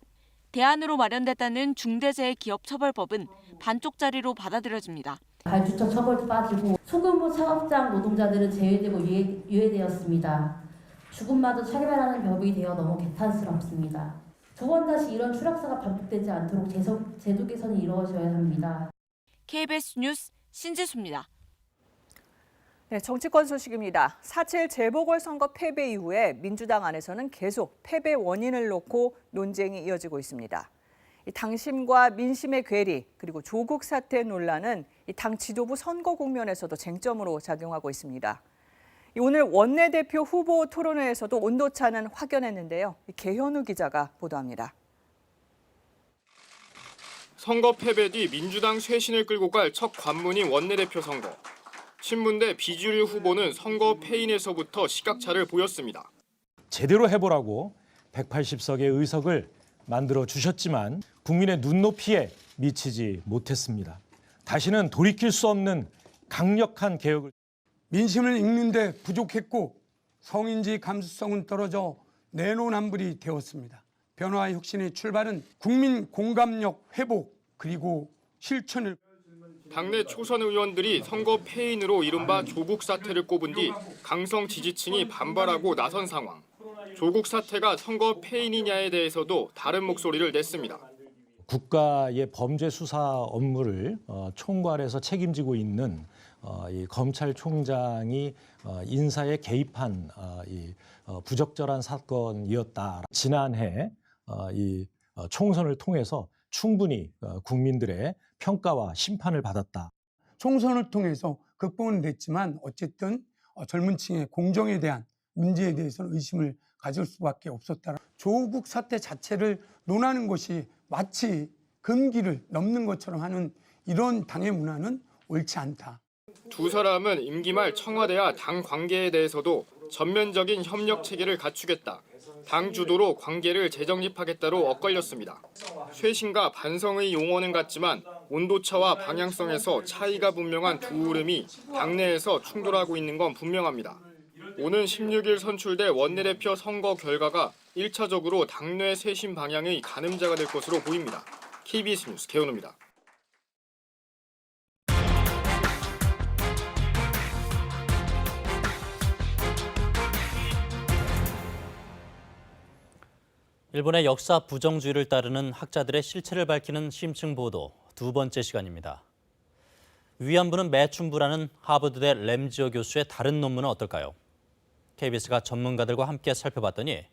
Speaker 10: 대안으로 마련됐다는 중대재해기업처벌법은 반쪽짜리로 받아들여집니다.
Speaker 13: 발주처 처벌도 빠지고 소규모 사업장 노동자들은 제외되고 유예되었습니다. 죽음마저 차별하는 법이 되어 너무 개탄스럽습니다. 두 번 다시 이런 추락사가 반복되지 않도록 제도 개선이 이루어져야 합니다.
Speaker 10: KBS 뉴스 신지수입니다.
Speaker 2: 네, 정치권 소식입니다. 4.7 재보궐선거 패배 이후에 민주당 안에서는 계속 패배 원인을 놓고 논쟁이 이어지고 있습니다. 당심과 민심의 괴리 그리고 조국 사태 논란은 당 지도부 선거 국면에서도 쟁점으로 작용하고 있습니다. 오늘 원내대표 후보 토론회에서도 온도차는 확연했는데요. 개현우 기자가 보도합니다.
Speaker 14: 선거 패배 뒤 민주당 쇄신을 끌고 갈 첫 관문인 원내대표 선거. 친문대 비주류 후보는 선거 패인에서부터 시각차를 보였습니다.
Speaker 28: 제대로 해보라고 180석의 의석을 만들어 주셨지만 국민의 눈높이에 미치지 못했습니다. 다시는 돌이킬 수 없는 강력한 개혁을.
Speaker 29: 민심을 읽는 데 부족했고 성인지 감수성은 떨어져 내로남불이 되었습니다. 변화와 혁신의 출발은 국민 공감력 회복 그리고 실천을.
Speaker 14: 당내 초선 의원들이 선거 패인으로 이른바 조국 사태를 꼽은 뒤 강성 지지층이 반발하고 나선 상황. 조국 사태가 선거 패인이냐에 대해서도 다른 목소리를 냈습니다.
Speaker 28: 국가의 범죄 수사 업무를 총괄해서 책임지고 있는 이 검찰총장이 인사에 개입한 부적절한 사건이었다. 지난해 이 총선을 통해서 충분히 국민들의 평가와 심판을 받았다.
Speaker 29: 총선을 통해서 극복은 됐지만 어쨌든 젊은 층의 공정에 대한 문제에 대해서는 의심을 가질 수밖에 없었다. 조국 사태 자체를 논하는 것이 마치 금기를 넘는 것처럼 하는 이런 당의 문화는 옳지 않다.
Speaker 14: 두 사람은 임기 말 청와대와 당 관계에 대해서도 전면적인 협력 체계를 갖추겠다, 당 주도로 관계를 재정립하겠다로 엇갈렸습니다. 쇄신과 반성의 용어는 같지만 온도차와 방향성에서 차이가 분명한 두 흐름이 당내에서 충돌하고 있는 건 분명합니다. 오는 16일 선출될 원내대표 선거 결과가 1차적으로 당내 쇄신 방향의 가늠자가 될 것으로 보입니다. KBS 뉴스 개헌우입니다.
Speaker 15: 일본의 역사 부정주의를 따르는 학자들의 실체를 밝히는 심층 보도 두 번째 시간입니다. 위안부는 매춘부라는 하버드대 램지어 교수의 다른 논문은 어떨까요? KBS가 전문가들과 함께 살펴봤더니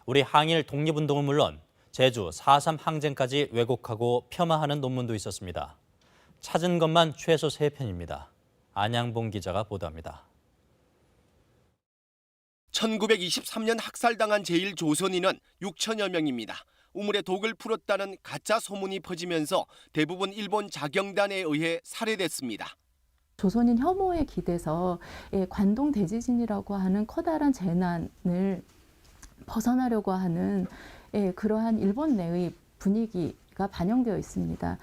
Speaker 15: 우리 항일 독립운동은 물론 제주 4.3 항쟁까지 왜곡하고 폄하하는 논문도 있었습니다. 찾은 것만 최소 3편입니다. 안양봉 기자가 보도합니다.
Speaker 3: 1923년 학살당한 제1조선인은 6천여 명입니다. 우물에 독을 풀었다는 가짜 소문이 퍼지면서 대부분 일본 자경단에 의해 살해됐습니다.
Speaker 16: 조선인 혐오에 기대서 관동 대지진이라고 하는 커다란 재난을 벗어나려고 하는 그러한 일본 내의 분위기가 반영되어 있습니다.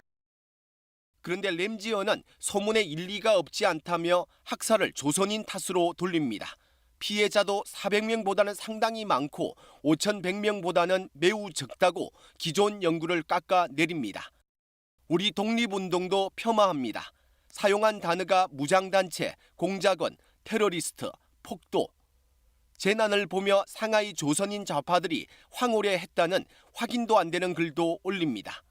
Speaker 3: 그런데 램지어는 소문에 일리가 없지 않다며 학살을 조선인 탓으로 돌립니다. 피해자도 400명보다는 상당히 많고 5,100명보다는 매우 적다고 기존 연구를 깎아내립니다. 우리 독립운동도 폄하합니다. 사용한 단어가 무장단체, 공작원, 테러리스트, 폭도. 재난을 보며 상하이 조선인 좌파들이 황홀해했다는 확인도 안 되는 글도 올립니다.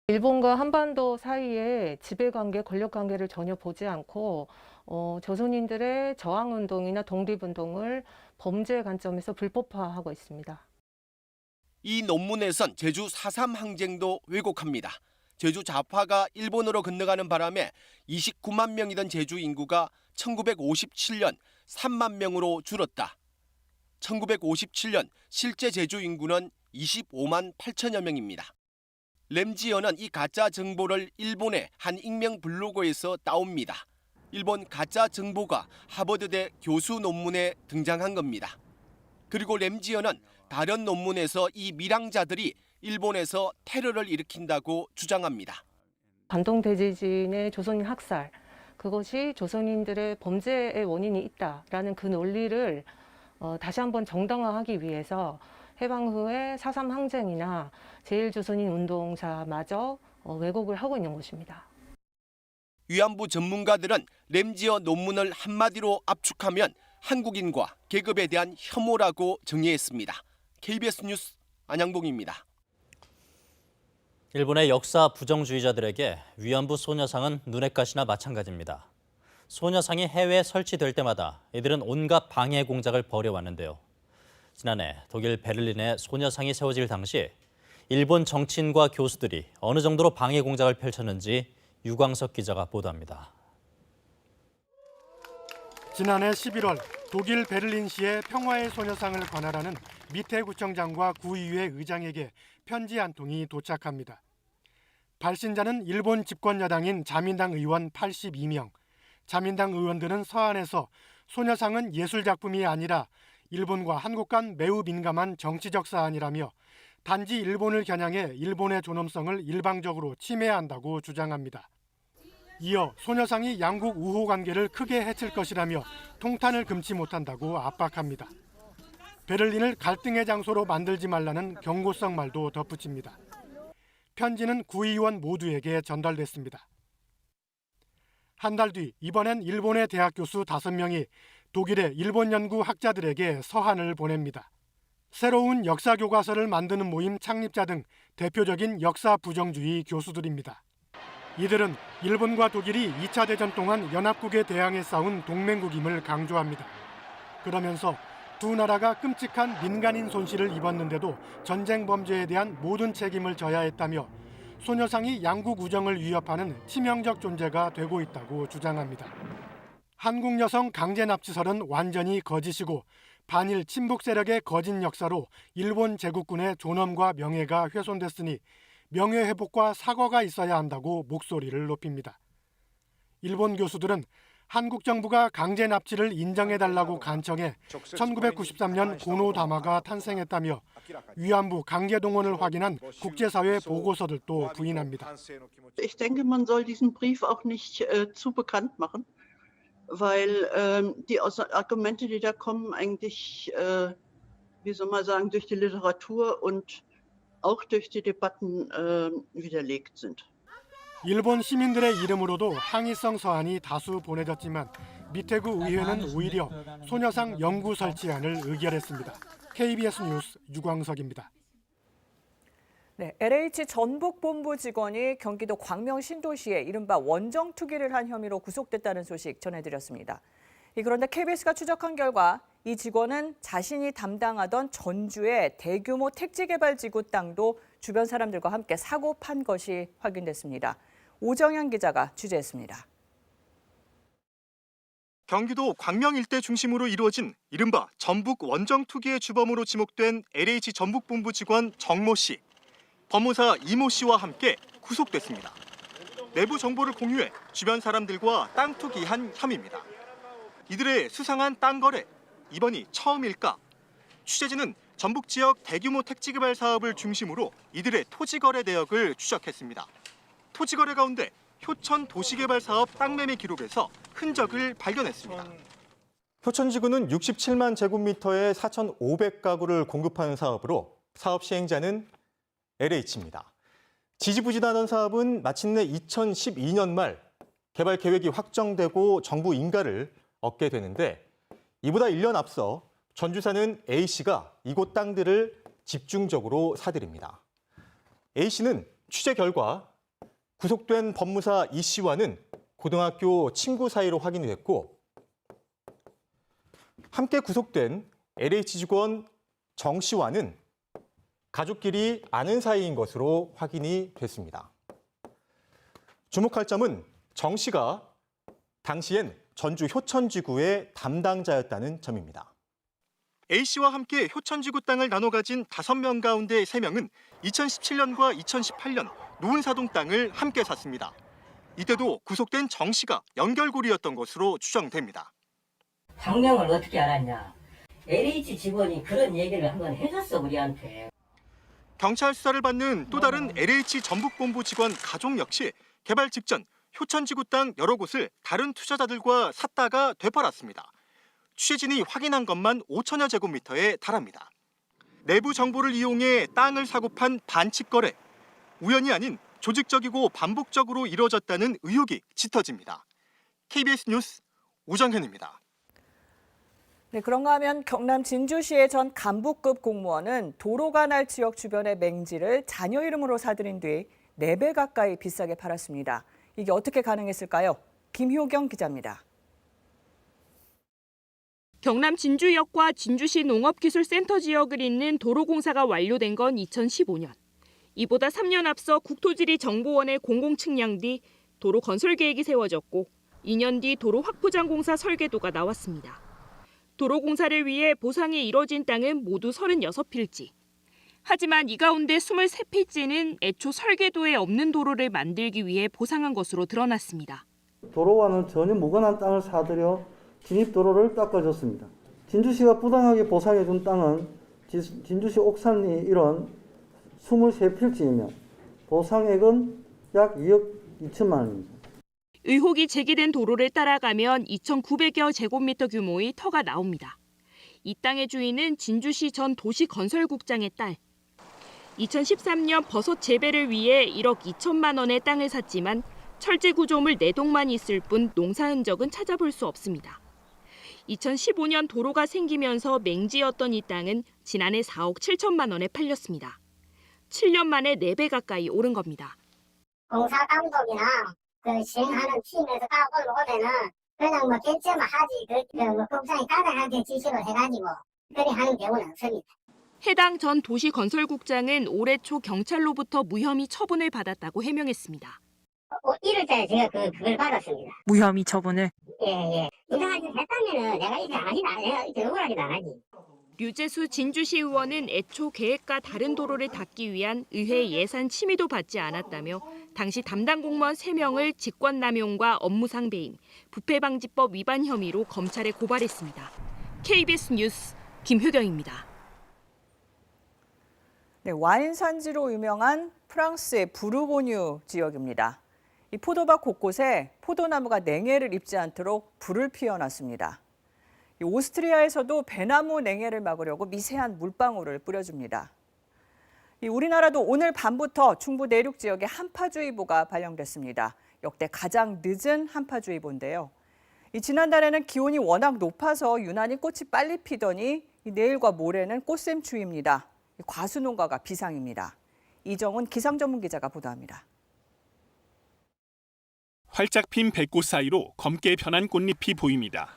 Speaker 27: 일본과 한반도 사이에 지배관계, 권력관계를 전혀 보지 않고 조선인들의 저항운동이나 독립운동을 범죄 관점에서 불법화하고 있습니다.
Speaker 3: 이 논문에선 제주 4.3 항쟁도 왜곡합니다. 제주 좌파가 일본으로 건너가는 바람에 29만 명이던 제주 인구가 1957년 3만 명으로 줄었다. 1957년 실제 제주 인구는 25만 8천여 명입니다. 램지어는 이 가짜 정보를 일본의 한 익명 블로그에서 따옵니다. 일본 가짜 정보가 하버드대 교수 논문에 등장한 겁니다. 그리고 램지어는 다른 논문에서 이 밀항자들이 일본에서 테러를 일으킨다고 주장합니다.
Speaker 27: 관동 대지진의 조선인 학살, 그것이 조선인들의 범죄의 원인이 있다라는 그 논리를 다시 한번 정당화하기 위해서 해방 후에 4.3 항쟁이나 제1조선인 운동사마저 왜곡을 하고 있는 것입니다.
Speaker 3: 위안부 전문가들은 램지어 논문을 한마디로 압축하면 한국인과 계급에 대한 혐오라고 정의했습니다. KBS 뉴스 안양봉입니다.
Speaker 15: 일본의 역사 부정주의자들에게 위안부 소녀상은 눈엣가시나 마찬가지입니다. 소녀상이 해외에 설치될 때마다 이들은 온갖 방해 공작을 벌여왔는데요. 지난해 독일 베를린에 소녀상이 세워질 당시 일본 정치인과 교수들이 어느 정도로 방해 공작을 펼쳤는지 유광석 기자가 보도합니다.
Speaker 17: 지난해 11월 독일 베를린시의 평화의 소녀상을 관할하는 미테구청장과 구의회 의장에게 편지 한 통이 도착합니다. 발신자는 일본 집권여당인 자민당 의원 82명. 자민당 의원들은 서한에서 소녀상은 예술작품이 아니라 일본과 한국 간 매우 민감한 정치적 사안이라며 단지 일본을 겨냥해 일본의 존엄성을 일방적으로 침해한다고 주장합니다. 이어 소녀상이 양국 우호 관계를 크게 해칠 것이라며 통탄을 금치 못한다고 압박합니다. 베를린을 갈등의 장소로 만들지 말라는 경고성 말도 덧붙입니다. 편지는 구의원 모두에게 전달됐습니다. 한 달 뒤 이번엔 일본의 대학 교수 5명이 독일의 일본 연구 학자들에게 서한을 보냅니다. 새로운 역사 교과서를 만드는 모임 창립자 등 대표적인 역사 부정주의 교수들입니다. 이들은 일본과 독일이 2차 대전 동안 연합국에 대항해 싸운 동맹국임을 강조합니다. 그러면서 두 나라가 끔찍한 민간인 손실을 입었는데도 전쟁 범죄에 대한 모든 책임을 져야 했다며 소녀상이 양국 우정을 위협하는 치명적 존재가 되고 있다고 주장합니다. 한국 여성 강제 납치설은 완전히 거짓이고 반일 친북 세력의 거짓 역사로 일본 제국군의 존엄과 명예가 훼손됐으니 명예 회복과 사과가 있어야 한다고 목소리를 높입니다. 일본 교수들은 한국 정부가 강제 납치를 인정해달라고 간청해 1993년 고노다마가 탄생했다며 위안부 강제 동원을 확인한 국제사회 보고서들도 부인합니다.
Speaker 1: Ich denke, man soll diesen Brief auch nicht zu bekannt machen, weil die Argumente, die da kommen, eigentlich, wie soll man sagen, durch die Literatur und auch durch die Debatten widerlegt sind.
Speaker 17: 일본 시민들의 이름으로도 항의성 서한이 다수 보내졌지만 미테구 의회는 오히려 소녀상 연구 설치안을 의결했습니다. KBS 뉴스 유광석입니다.
Speaker 2: 네, LH 전북본부 직원이 경기도 광명 신도시에 이른바 원정 투기를 한 혐의로 구속됐다는 소식 전해드렸습니다. 그런데 KBS가 추적한 결과 이 직원은 자신이 담당하던 전주의 대규모 택지개발지구 땅도 주변 사람들과 함께 사고 판 것이 확인됐습니다. 오정현 기자가 취재했습니다.
Speaker 5: 경기도 광명 일대 중심으로 이루어진 이른바 전북 원정 투기의 주범으로 지목된 LH 전북본부 직원 정모 씨. 법무사 이모 씨와 함께 구속됐습니다. 내부 정보를 공유해 주변 사람들과 땅 투기한 혐의입니다. 이들의 수상한 땅 거래, 이번이 처음일까? 취재진은 전북 지역 대규모 택지개발 사업을 중심으로 이들의 토지 거래 내역을 추적했습니다. 토지 거래 가운데 효천 도시개발 사업 땅 매매 기록에서 흔적을 발견했습니다.
Speaker 18: 효천지구는 67만 제곱미터의 4,500가구를 공급하는 사업으로 사업 시행자는 LH입니다. 지지부진하던 사업은 마침내 2012년 말 개발 계획이 확정되고 정부 인가를 얻게 되는데 이보다 1년 앞서 전주사는 A씨가 이곳 땅들을 집중적으로 사들입니다. A씨는 취재 결과 구속된 법무사 E씨와는 고등학교 친구 사이로 확인이 됐고 함께 구속된 LH 직원 정씨와는 가족끼리 아는 사이인 것으로 확인이 됐습니다. 주목할 점은 정씨가 당시엔 전주 효천지구의 담당자였다는 점입니다.
Speaker 5: A씨와 함께 효천지구 땅을 나눠 가진 5명 가운데 3명은 2017년과 2018년 노은사동 땅을 함께 샀습니다. 이때도 구속된 정씨가 연결고리였던 것으로 추정됩니다.
Speaker 19: 당명을 어떻게 알았냐? LH 직원이 그런 얘기를 한번 해줬어 우리한테.
Speaker 5: 경찰 수사를 받는 또 다른 LH 전북본부 직원 가족 역시 개발 직전 효천지구 땅 여러 곳을 다른 투자자들과 샀다가 되팔았습니다. 취재진이 확인한 것만 5천여 제곱미터에 달합니다. 내부 정보를 이용해 땅을 사고 판 반칙 거래. 우연이 아닌 조직적이고 반복적으로 이뤄졌다는 의혹이 짙어집니다. KBS 뉴스 오정현입니다.
Speaker 2: 네, 그런가 하면 경남 진주시의 전 간부급 공무원은 도로관할 지역 주변의 맹지를 자녀 이름으로 사들인 뒤 4배 가까이 비싸게 팔았습니다. 이게 어떻게 가능했을까요? 김효경 기자입니다.
Speaker 21: 경남 진주역과 진주시 농업기술센터 지역을 잇는 도로공사가 완료된 건 2015년. 이보다 3년 앞서 국토지리정보원의 공공측량 뒤 도로 건설 계획이 세워졌고 2년 뒤 도로 확포장 공사 설계도가 나왔습니다. 도로공사를 위해 보상이 이뤄진 땅은 모두 36필지. 하지만 이 가운데 23필지는 애초 설계도에 없는 도로를 만들기 위해 보상한 것으로 드러났습니다.
Speaker 22: 도로와는 전혀 무관한 땅을 사들여 진입도로를 닦아줬습니다. 진주시가 부당하게 보상해준 땅은 진주시 옥산리 일원 23필지이며 보상액은 약 2억 2천만 원입니다.
Speaker 21: 의혹이 제기된 도로를 따라가면 2,900여 제곱미터 규모의 터가 나옵니다. 이 땅의 주인은 진주시 전 도시건설국장의 딸. 2013년 버섯 재배를 위해 1억 2천만 원의 땅을 샀지만 철제 구조물 4동만 있을 뿐 농사 흔적은 찾아볼 수 없습니다. 2015년 도로가 생기면서 맹지였던 이 땅은 지난해 4억 7천만 원에 팔렸습니다. 7년 만에 4배 가까이 오른 겁니다.
Speaker 23: 공사 감독이나 그 시행하는 팀에서 오면은 그냥 뭐 결제만 하지 뭐 국장이 가장한테 지시를 해가지고 그리 하는 경우는 없습니다.
Speaker 21: 해당 전 도시건설국장은 올해 초 경찰로부터 무혐의 처분을 받았다고 해명했습니다.
Speaker 23: 1월달에 제가 그걸 받았습니다.
Speaker 21: 무혐의 처분을?
Speaker 23: 예. 인정하지 했다면은 내가 이제 안 하지도 내가 이제 억울하지도 안 하지.
Speaker 21: 류재수 진주시 의원은 애초 계획과 다른 도로를 닫기 위한 의회 예산 심의도 받지 않았다며 당시 담당 공무원 3명을 직권남용과 업무상 배임, 부패방지법 위반 혐의로 검찰에 고발했습니다. KBS 뉴스 김효경입니다.
Speaker 2: 네, 와인 산지로 유명한 프랑스의 부르고뉴 지역입니다. 이 포도밭 곳곳에 포도나무가 냉해를 입지 않도록 불을 피워놨습니다. 오스트리아에서도 배나무 냉해를 막으려고 미세한 물방울을 뿌려줍니다. 우리나라도 오늘 밤부터 중부 내륙 지역에 한파주의보가 발령됐습니다. 역대 가장 늦은 한파주의보인데요. 지난달에는 기온이 워낙 높아서 유난히 꽃이 빨리 피더니 내일과 모레는 꽃샘추위입니다. 과수농가가 비상입니다. 이정훈 기상전문기자가 보도합니다.
Speaker 4: 활짝 핀 벚꽃 사이로 검게 변한 꽃잎이 보입니다.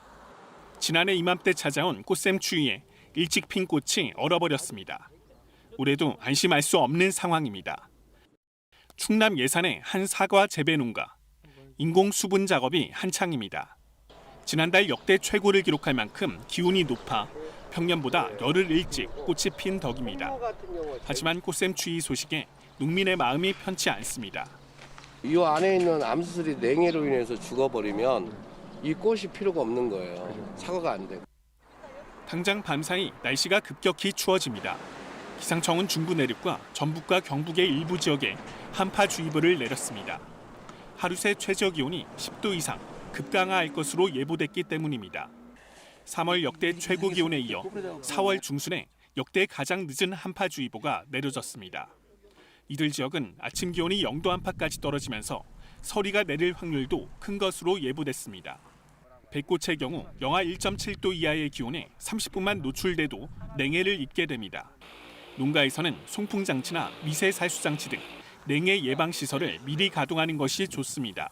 Speaker 4: 지난해 이맘때 찾아온 꽃샘추위에 일찍 핀 꽃이 얼어버렸습니다. 올해도 안심할 수 없는 상황입니다. 충남 예산의 한 사과 재배 농가. 인공 수분 작업이 한창입니다. 지난달 역대 최고를 기록할 만큼 기온이 높아 평년보다 열흘 일찍 꽃이 핀 덕입니다. 하지만 꽃샘추위 소식에 농민의 마음이 편치 않습니다.
Speaker 6: 이 안에 있는 암수술이 냉해로 인해서 죽어버리면 이 꽃이 필요가 없는 거예요. 사과가 안 되고.
Speaker 4: 당장 밤사이 날씨가 급격히 추워집니다. 기상청은 중부 내륙과 전북과 경북의 일부 지역에 한파주의보를 내렸습니다. 하루 새 최저 기온이 10도 이상 급강하할 것으로 예보됐기 때문입니다. 3월 역대 최고 기온에 이어 4월 중순에 역대 가장 늦은 한파주의보가 내려졌습니다. 이들 지역은 아침 기온이 0도 안팎까지 떨어지면서 서리가 내릴 확률도 큰 것으로 예보됐습니다. 벚꽃의 경우 영하 1.7도 이하의 기온에 30분만 노출돼도 냉해를 입게 됩니다. 농가에서는 송풍장치나 미세살수장치 등 냉해 예방시설을 미리 가동하는 것이 좋습니다.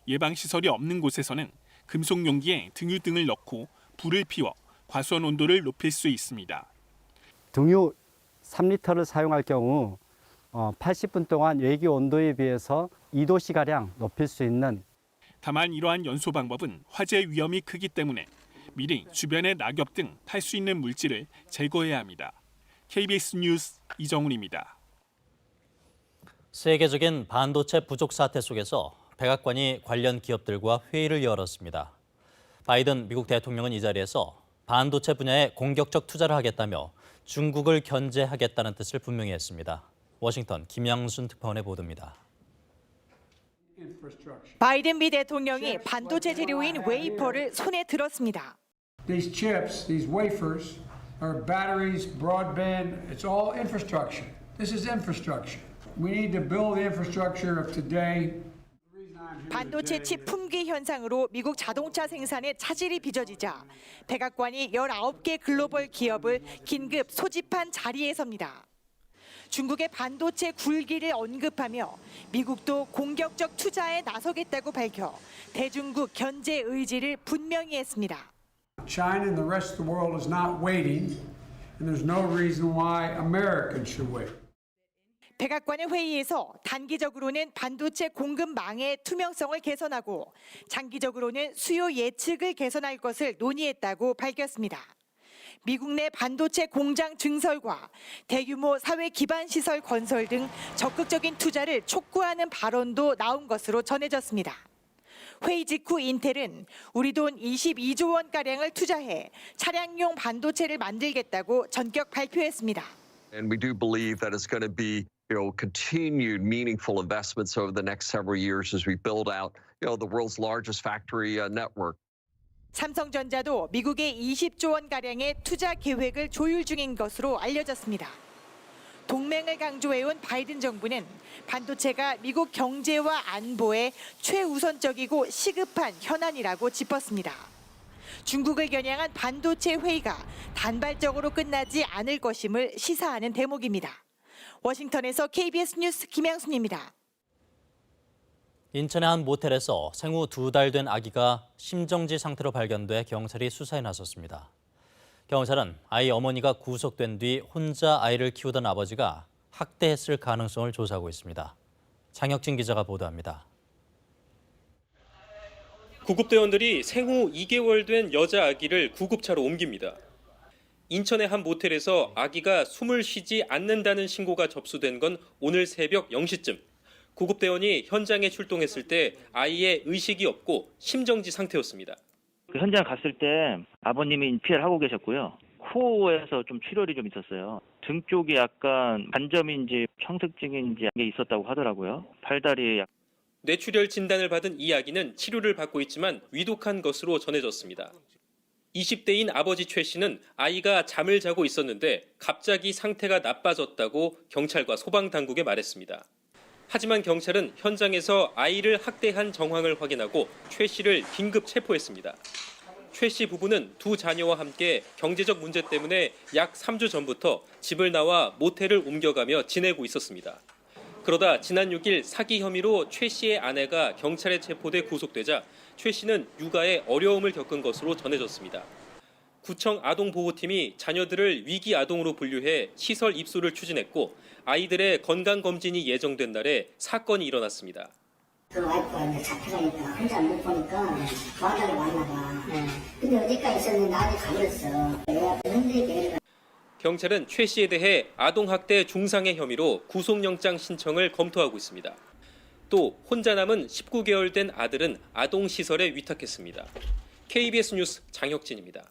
Speaker 4: 예방시설이 없는 곳에서는 금속 용기에 등유 등을 넣고 불을 피워 과수원 온도를 높일 수 있습니다.
Speaker 7: 등유 3리터를 사용할 경우 80분 동안 외기 온도에 비해서 2도씨가량 높일 수 있는.
Speaker 4: 다만 이러한 연소 방법은 화재 위험이 크기 때문에 미리 주변의 낙엽 등 탈 수 있는 물질을 제거해야 합니다. KBS 뉴스 이정훈입니다.
Speaker 15: 세계적인 반도체 부족 사태 속에서 백악관이 관련 기업들과 회의를 열었습니다. 바이든 미국 대통령은 이 자리에서 반도체 분야에 공격적 투자를 하겠다며 중국을 견제하겠다는 뜻을 분명히 했습니다. 워싱턴 김양순 특파원의 보도입니다.
Speaker 8: 바이든 미 대통령이 반도체 재료인 웨이퍼를 손에 들었습니다.
Speaker 9: These chips, these wafers, are batteries, broadband. It's all infrastructure. This is infrastructure. We need to build the infrastructure of today.
Speaker 8: 반도체 칩 품귀 현상으로 미국 자동차 생산에 차질이 빚어지자 백악관이 19개 글로벌 기업을 긴급 소집한 자리에 섭니다. 중국의 반도체 굴기를 언급하며 미국도 공격적 투자에 나서겠다고 밝혀 대중국 견제 의지를 분명히 했습니다.
Speaker 9: China and the rest of the world is not waiting, and there's no reason why Americans should wait.
Speaker 8: 백악관의 회의에서 단기적으로는 반도체 공급망의 투명성을 개선하고 장기적으로는 수요 예측을 개선할 것을 논의했다고 밝혔습니다. 미국 내 반도체 공장 증설과 대규모 사회 기반 시설 건설 등 적극적인 투자를 촉구하는 발언도 나온 것으로 전해졌습니다. 회의 직후 인텔은 우리 돈 22조 원가량을 투자해 차량용 반도체를 만들겠다고 전격 발표했습니다.
Speaker 20: And we do believe that it's going to be, continued meaningful investments over the next several years as we build out, the world's largest factory network.
Speaker 8: 삼성전자도 미국의 20조 원가량의 투자 계획을 조율 중인 것으로 알려졌습니다. 동맹을 강조해온 바이든 정부는 반도체가 미국 경제와 안보에 최우선적이고 시급한 현안이라고 짚었습니다. 중국을 겨냥한 반도체 회의가 단발적으로 끝나지 않을 것임을 시사하는 대목입니다. 워싱턴에서 KBS 뉴스 김양순입니다.
Speaker 15: 인천의 한 모텔에서 생후 2달 된 아기가 심정지 상태로 발견돼 경찰이 수사에 나섰습니다. 경찰은 아이 어머니가 구속된 뒤 혼자 아이를 키우던 아버지가 학대했을 가능성을 조사하고 있습니다. 장혁진 기자가 보도합니다.
Speaker 10: 구급대원들이 생후 2개월 된 여자 아기를 구급차로 옮깁니다. 인천의 한 모텔에서 아기가 숨을 쉬지 않는다는 신고가 접수된 건 오늘 새벽 0시쯤. 구급대원이 현장에 출동했을 때 아이의 의식이 없고 심정지 상태였습니다.
Speaker 11: 그 현장 갔을 때 아버님이 피해를 하고 계셨고요. 코에서 좀 출혈이 좀 있었어요. 등 쪽이 약간 반점인지 청색증인지 게 있었다고 하더라고요. 팔다리에
Speaker 10: 뇌출혈 진단을 받은 이 아기는 치료를 받고 있지만 위독한 것으로 전해졌습니다. 20대인 아버지 최 씨는 아이가 잠을 자고 있었는데 갑자기 상태가 나빠졌다고 경찰과 소방당국에 말했습니다. 하지만 경찰은 현장에서 아이를 학대한 정황을 확인하고 최 씨를 긴급 체포했습니다. 최 씨 부부는 두 자녀와 함께 경제적 문제 때문에 약 3주 전부터 집을 나와 모텔을 옮겨가며 지내고 있었습니다. 그러다 지난 6일 사기 혐의로 최 씨의 아내가 경찰에 체포돼 구속되자 최 씨는 육아에 어려움을 겪은 것으로 전해졌습니다. 구청 아동보호팀이 자녀들을 위기 아동으로 분류해 시설 입소를 추진했고 아이들의 건강검진이 예정된 날에 사건이 일어났습니다.
Speaker 23: 그 와이프가 이제 잡혀가니까 혼자 못 보니까 도와달라고 하나 봐. 근데 어디까지 있었는데 아직 가버렸어. 내가 흔들게.
Speaker 10: 경찰은 최 씨에 대해 아동학대 중상해 혐의로 구속영장 신청을 검토하고 있습니다. 또 혼자 남은 19개월 된 아들은 아동시설에 위탁했습니다. KBS 뉴스 장혁진입니다.